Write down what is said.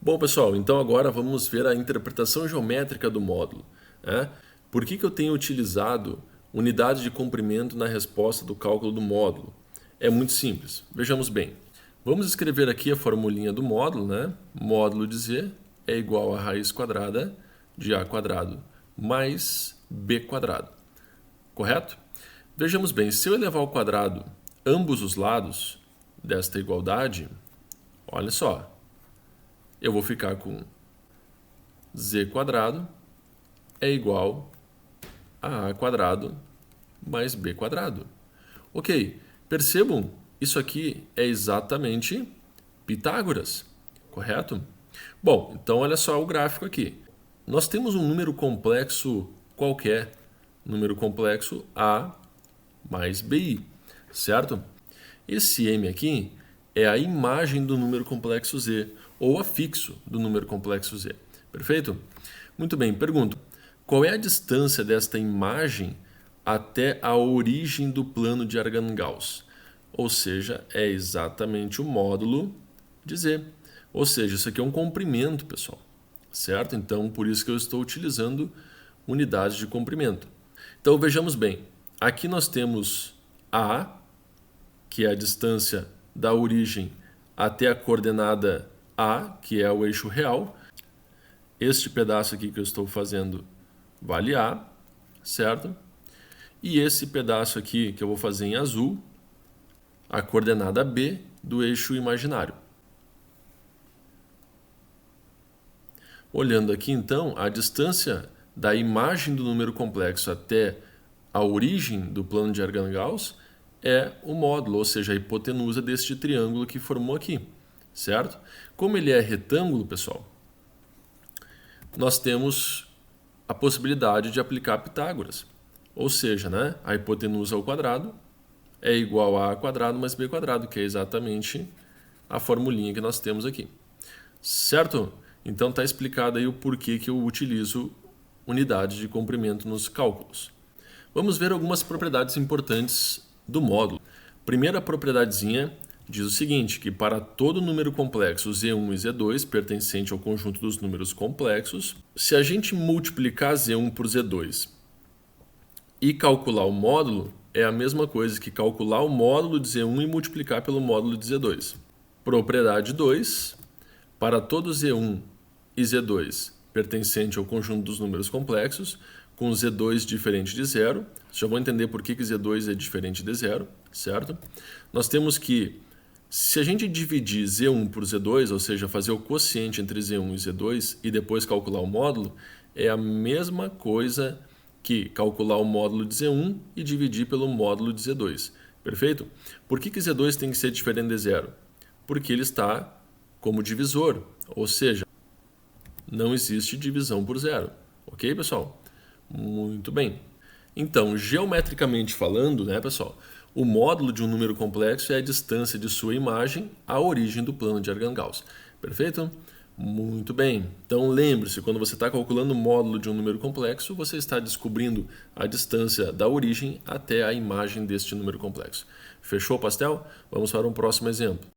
Bom, pessoal, então agora vamos ver a interpretação geométrica do módulo, né? Por que eu tenho utilizado unidade de comprimento na resposta do cálculo do módulo? É muito simples. Vejamos bem. Vamos escrever aqui a formulinha do módulo, né? Módulo de z é igual a raiz quadrada de a quadrado mais b quadrado. Correto? Vejamos bem, se eu elevar ao quadrado ambos os lados desta igualdade, olha só, eu vou ficar com z quadrado é igual a a quadrado mais b quadrado. Ok, percebam, isso aqui é exatamente Pitágoras, correto? Bom, então olha só o gráfico aqui. Nós temos um número complexo qualquer, número complexo A mais BI, certo? Esse M aqui é a imagem do número complexo Z, ou afixo do número complexo Z. Perfeito? Muito bem, pergunto, qual é a distância desta imagem até a origem do plano de Argand-Gauss? Ou seja, é exatamente o módulo de Z. Ou seja, isso aqui é um comprimento, pessoal. Certo? Então, por isso que eu estou utilizando unidades de comprimento. Então, vejamos bem. Aqui nós temos A, que é a distância da origem até a coordenada A, que é o eixo real. Este pedaço aqui que eu estou fazendo vale A, certo? E esse pedaço aqui que eu vou fazer em azul, a coordenada B do eixo imaginário. Olhando aqui então, a distância da imagem do número complexo até a origem do plano de Argand-Gauss é o módulo, ou seja, a hipotenusa deste triângulo que formou aqui, certo? Como ele é retângulo, pessoal, nós temos a possibilidade de aplicar Pitágoras. Ou seja, né, a hipotenusa ao quadrado é igual a quadrado mais b quadrado, que é exatamente a formulinha que nós temos aqui. Certo? Então está explicado aí o porquê que eu utilizo unidade de comprimento nos cálculos. Vamos ver algumas propriedades importantes do módulo. Primeira propriedadezinha diz o seguinte, que para todo número complexo Z1 e Z2, pertencente ao conjunto dos números complexos, se a gente multiplicar Z1 por Z2 e calcular o módulo, é a mesma coisa que calcular o módulo de Z1 e multiplicar pelo módulo de Z2. Propriedade 2, para todo Z1 e Z2 pertencente ao conjunto dos números complexos, com Z2 diferente de zero. Vocês já vão entender por que Z2 é diferente de zero, certo? Nós temos que, se a gente dividir Z1 por Z2, ou seja, fazer o quociente entre Z1 e Z2 e depois calcular o módulo, é a mesma coisa que calcular o módulo de Z1 e dividir pelo módulo de Z2. Perfeito? Por que Z2 tem que ser diferente de zero? Porque ele está como divisor, ou seja, não existe divisão por zero. Ok, pessoal? Muito bem. Então, geometricamente falando, né, pessoal, o módulo de um número complexo é a distância de sua imagem à origem do plano de Argand-Gauss. Perfeito? Muito bem. Então, lembre-se, quando você está calculando o módulo de um número complexo, você está descobrindo a distância da origem até a imagem deste número complexo. Fechou o pastel? Vamos para um próximo exemplo.